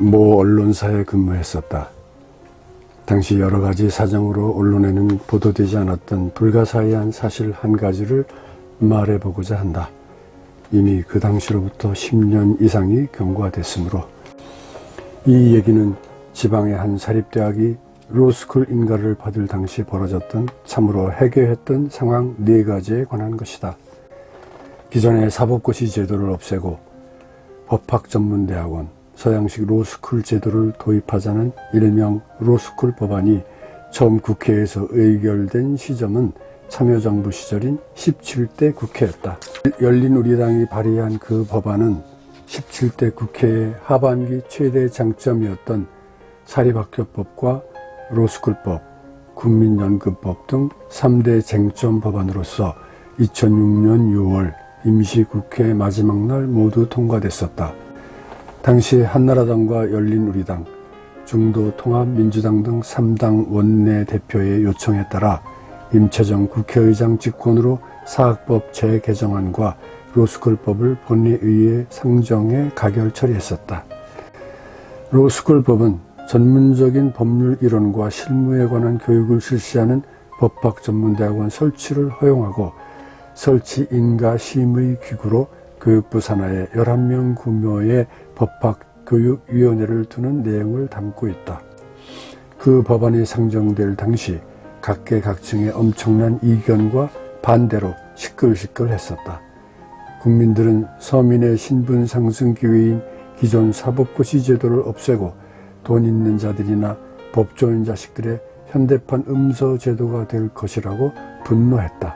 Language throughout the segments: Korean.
모 언론사에 근무했었다. 당시 여러 가지 사정으로 언론에는 보도되지 않았던 불가사의한 사실 한 가지를 말해보고자 한다. 이미 그 당시로부터 10년 이상이 경과됐으므로 이 얘기는 지방의 한 사립대학이 로스쿨 인가를 받을 당시 벌어졌던 참으로 해괴했던 상황 4가지에 관한 것이다. 기존의 사법고시 제도를 없애고 법학전문대학원, 서양식 로스쿨 제도를 도입하자는 일명 로스쿨 법안이 처음 국회에서 의결된 시점은 참여정부 시절인 17대 국회였다. 열린우리당이 발의한 그 법안은 17대 국회의 하반기 최대 장점이었던 사립학교법과 로스쿨법, 국민연금법 등 3대 쟁점 법안으로서 2006년 6월 임시국회 마지막 날 모두 통과됐었다. 당시 한나라당과 열린우리당, 중도통합민주당 등 3당 원내대표의 요청에 따라 임채정 국회의장 직권으로 사학법 재개정안과 로스쿨법을 본회의에 상정해 가결 처리했었다. 로스쿨법은 전문적인 법률 이론과 실무에 관한 교육을 실시하는 법학전문대학원 설치를 허용하고 설치 인가 심의 기구로 교육부 산하에 11명 규모의 법학교육위원회를 두는 내용을 담고 있다. 그 법안이 상정될 당시 각계각층의 엄청난 이견과 반대로 시끌시끌했었다. 국민들은 서민의 신분 상승 기회인 기존 사법고시 제도를 없애고 돈 있는 자들이나 법조인 자식들의 현대판 음서 제도가 될 것이라고 분노했다.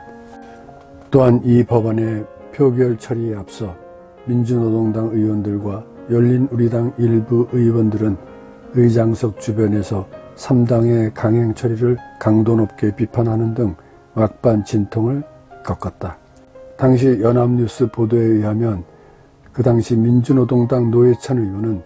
또한 이 법안의 표결 처리에 앞서 민주노동당 의원들과 열린우리당 일부 의원들은 의장석 주변에서 3당의 강행 처리를 강도 높게 비판하는 등 막판 진통을 겪었다. 당시 연합뉴스 보도에 의하면 그 당시 민주노동당 노회찬 의원은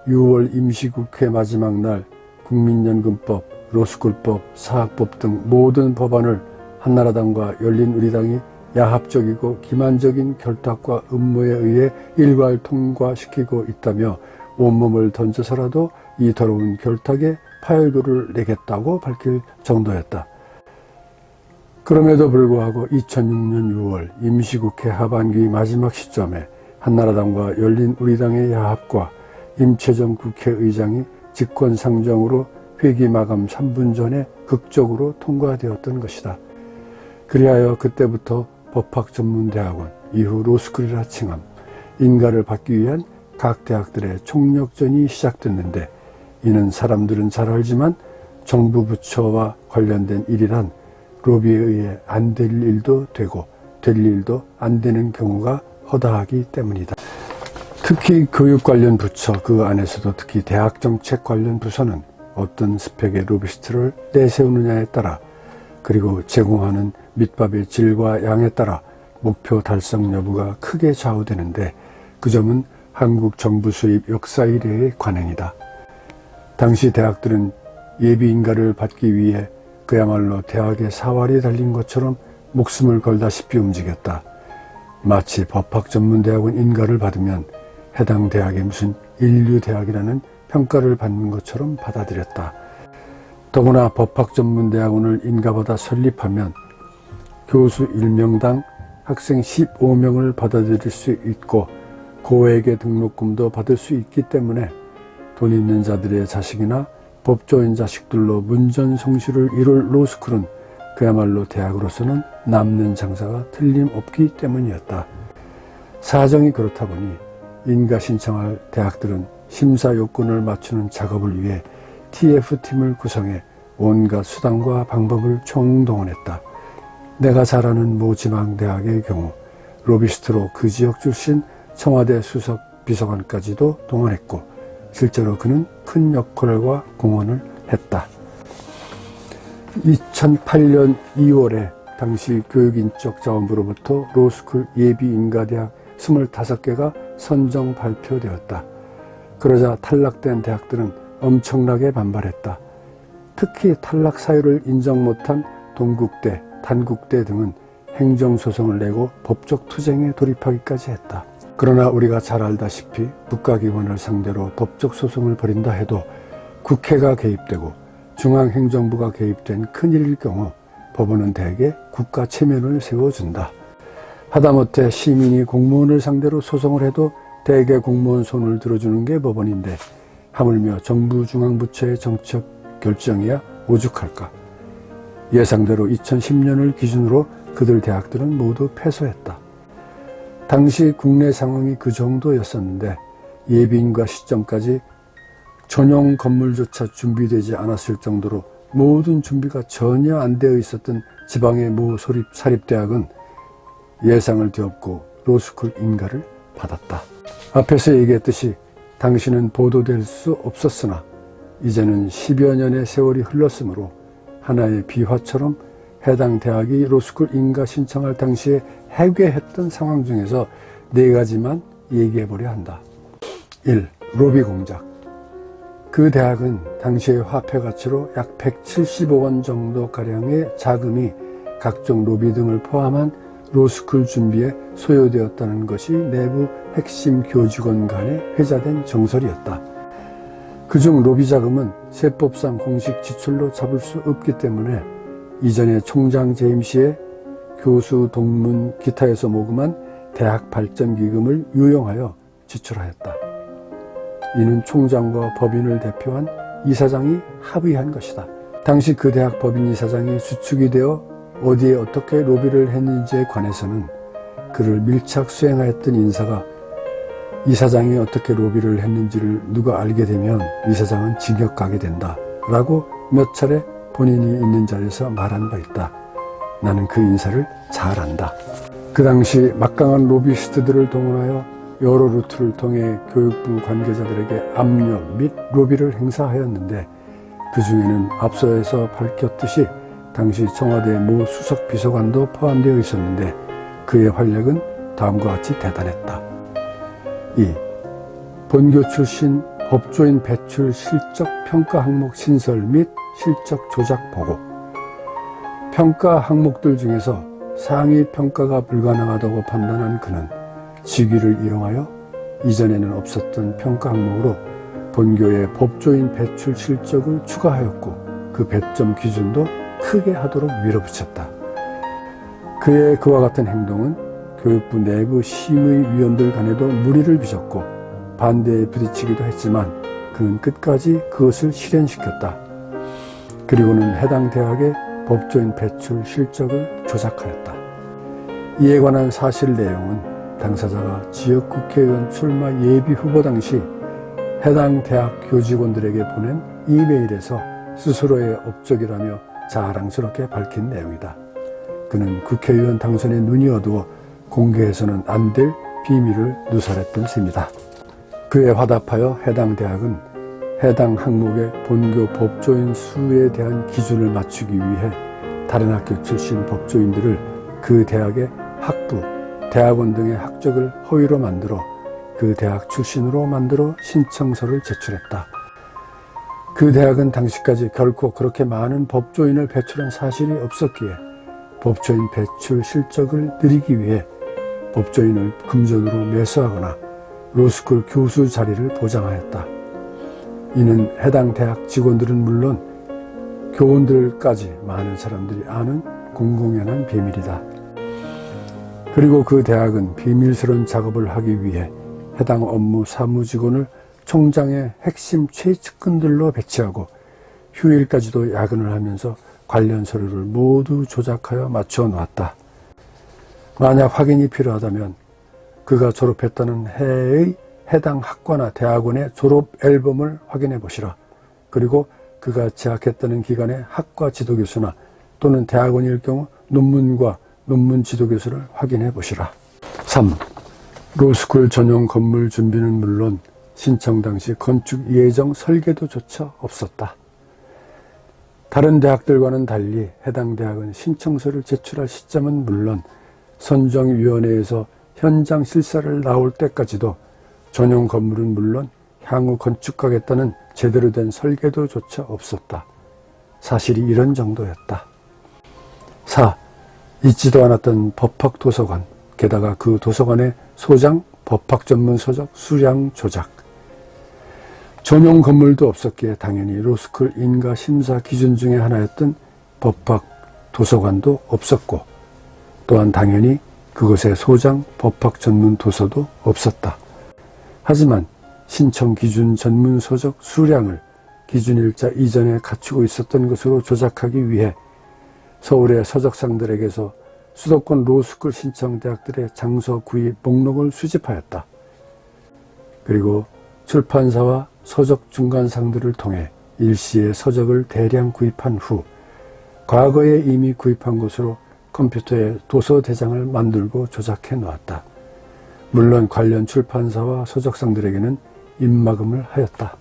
6월 임시국회 마지막 날 국민연금법, 로스쿨법, 사학법 등 모든 법안을 한나라당과 열린우리당이 야합적이고 기만적인 결탁과 음모에 의해 일괄 통과시키고 있다며 온몸을 던져서라도 이 더러운 결탁에 파열도를 내겠다고 밝힐 정도였다. 그럼에도 불구하고 2006년 6월 임시국회 하반기 마지막 시점에 한나라당과 열린우리당의 야합과 임채정 국회의장이 직권상정으로 회기 마감 3분 전에 극적으로 통과되었던 것이다. 그리하여 그때부터 법학전문대학원, 이후 로스쿨이라 칭함, 인가를 받기 위한 각 대학들의 총력전이 시작됐는데 이는 사람들은 잘 알지만 정부 부처와 관련된 일이란 로비에 의해 안 될 일도 되고 될 일도 안 되는 경우가 허다하기 때문이다. 특히 교육 관련 부처 그 안에서도 특히 대학정책 관련 부서는 어떤 스펙의 로비스트를 내세우느냐에 따라 그리고 제공하는 밑밥의 질과 양에 따라 목표 달성 여부가 크게 좌우되는데 그 점은 한국 정부 수입 역사 이래의 관행이다. 당시 대학들은 예비 인가를 받기 위해 그야말로 대학의 사활이 달린 것처럼 목숨을 걸다시피 움직였다. 마치 법학전문대학원 인가를 받으면 해당 대학의 무슨 인류대학이라는 평가를 받는 것처럼 받아들였다. 더구나 법학전문대학원을 인가받아 설립하면 교수 1명당 학생 15명을 받아들일 수 있고 고액의 등록금도 받을 수 있기 때문에 돈 있는 자들의 자식이나 법조인 자식들로 문전성시를 이룰 로스쿨은 그야말로 대학으로서는 남는 장사가 틀림없기 때문이었다. 사정이 그렇다 보니 인가 신청할 대학들은 심사 요건을 맞추는 작업을 위해 TF팀을 구성해 온갖 수단과 방법을 총동원했다. 내가 잘 아는 모 지방대학의 경우 로비스트로 그 지역 출신 청와대 수석 비서관까지도 동원했고 실제로 그는 큰 역할과 공헌을 했다. 2008년 2월에 당시 교육인적자원부로부터 로스쿨 예비인가대학 25개가 선정 발표되었다. 그러자 탈락된 대학들은 엄청나게 반발했다. 특히 탈락 사유를 인정 못한 동국대, 단국대 등은 행정소송을 내고 법적 투쟁에 돌입하기까지 했다. 그러나 우리가 잘 알다시피 국가기관을 상대로 법적 소송을 벌인다 해도 국회가 개입되고 중앙행정부가 개입된 큰일일 경우 법원은 대개 국가 체면을 세워준다. 하다못해 시민이 공무원을 상대로 소송을 해도 대개 공무원 손을 들어주는 게 법원인데 하물며 정부 중앙부처의 정책 결정이야 오죽할까. 예상대로 2010년을 기준으로 그들 대학들은 모두 패소했다. 당시 국내 상황이 그 정도였었는데 예비인과 시점까지 전용 건물조차 준비되지 않았을 정도로 모든 준비가 전혀 안 되어 있었던 지방의 모 사립대학은 예상을 뒤엎고 로스쿨 인가를 받았다. 앞에서 얘기했듯이 당시는 보도될 수 없었으나 이제는 10여 년의 세월이 흘렀으므로 하나의 비화처럼 해당 대학이 로스쿨 인가 신청할 당시에 해괴했던 상황 중에서 4가지만 얘기해보려 한다. 1. 로비 공작. 그 대학은 당시의 화폐 가치로 약 170억 원 정도가량의 자금이 각종 로비 등을 포함한 로스쿨 준비에 소요되었다는 것이 내부 핵심 교직원 간에 회자된 정설이었다. 그중 로비 자금은 세법상 공식 지출로 잡을 수 없기 때문에 이전에 총장 재임 시에 교수 동문 기타에서 모금한 대학 발전 기금을 유용하여 지출하였다. 이는 총장과 법인을 대표한 이사장이 합의한 것이다. 당시 그 대학 법인 이사장이 주축이 되어 어디에 어떻게 로비를 했는지에 관해서는 그를 밀착 수행하였던 인사가 이사장이 어떻게 로비를 했는지를 누가 알게 되면 이사장은 징역 가게 된다 라고 몇 차례 본인이 있는 자리에서 말한 바 있다. 나는 그 인사를 잘 안다. 그 당시 막강한 로비스트들을 동원하여 여러 루트를 통해 교육부 관계자들에게 압력 및 로비를 행사하였는데 그 중에는 앞서에서 밝혔듯이 당시 청와대 모 수석 비서관도 포함되어 있었는데 그의 활약은 다음과 같이 대단했다. 2. 본교 출신 법조인 배출 실적 평가 항목 신설 및 실적 조작 보고. 평가 항목들 중에서 상위 평가가 불가능하다고 판단한 그는 직위를 이용하여 이전에는 없었던 평가 항목으로 본교의 법조인 배출 실적을 추가하였고 그 배점 기준도 크게 하도록 밀어붙였다. 그의 그와 같은 행동은 교육부 내부 심의위원들 간에도 물의를 빚었고 반대에 부딪히기도 했지만 그는 끝까지 그것을 실현시켰다. 그리고는 해당 대학의 법조인 배출 실적을 조작하였다. 이에 관한 사실 내용은 당사자가 지역국회의원 출마 예비 후보 당시 해당 대학 교직원들에게 보낸 이메일에서 스스로의 업적이라며 자랑스럽게 밝힌 내용이다. 그는 국회의원 당선에 눈이 어두워 공개해서는 안 될 비밀을 누설했던 셈이다. 그에 화답하여 해당 대학은 해당 항목의 본교 법조인 수에 대한 기준을 맞추기 위해 다른 학교 출신 법조인들을 그 대학의 학부, 대학원 등의 학적을 허위로 만들어 그 대학 출신으로 만들어 신청서를 제출했다. 그 대학은 당시까지 결코 그렇게 많은 법조인을 배출한 사실이 없었기에 법조인 배출 실적을 늘리기 위해 법조인을 금전으로 매수하거나 로스쿨 교수 자리를 보장하였다. 이는 해당 대학 직원들은 물론 교원들까지 많은 사람들이 아는 공공연한 비밀이다. 그리고 그 대학은 비밀스러운 작업을 하기 위해 해당 업무 사무직원을 총장의 핵심 최측근들로 배치하고 휴일까지도 야근을 하면서 관련 서류를 모두 조작하여 맞춰 놓았다. 만약 확인이 필요하다면 그가 졸업했다는 해의 해당 학과나 대학원의 졸업 앨범을 확인해 보시라. 그리고 그가 재학했다는 기간의 학과 지도교수나 또는 대학원일 경우 논문과 논문 지도교수를 확인해 보시라. 3. 로스쿨 전용 건물 준비는 물론 신청 당시 건축 예정 설계도조차 없었다. 다른 대학들과는 달리 해당 대학은 신청서를 제출할 시점은 물론 선정위원회에서 현장 실사를 나올 때까지도 전용 건물은 물론 향후 건축하겠다는 제대로 된 설계도조차 없었다. 사실이 이런 정도였다. 4. 있지도 않았던 법학도서관, 게다가 그 도서관의 소장 법학 전문 서적 수량 조작. 전용 건물도 없었기에 당연히 로스쿨 인가 심사 기준 중에 하나였던 법학 도서관도 없었고, 또한 당연히 그곳에 소장 법학 전문 도서도 없었다. 하지만 신청 기준 전문 서적 수량을 기준일자 이전에 갖추고 있었던 것으로 조작하기 위해 서울의 서적상들에게서 수도권 로스쿨 신청 대학들의 장서 구입 목록을 수집하였다. 그리고 출판사와 서적 중간상들을 통해 일시에 서적을 대량 구입한 후 과거에 이미 구입한 것으로 컴퓨터에 도서 대장을 만들고 조작해 놓았다. 물론 관련 출판사와 서적상들에게는 입막음을 하였다.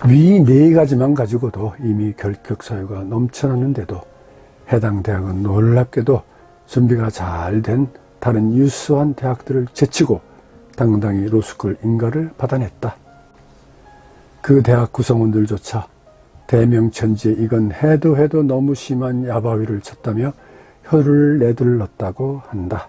위 네 가지만 가지고도 이미 결격 사유가 넘쳐나는데도 해당 대학은 놀랍게도 준비가 잘 된 다른 유수한 대학들을 제치고 당당히 로스쿨 인가를 받아냈다. 그 대학 구성원들조차 대명천지에 이건 해도 너무 심한 야바위를 쳤다며 혀를 내둘렀다고 한다.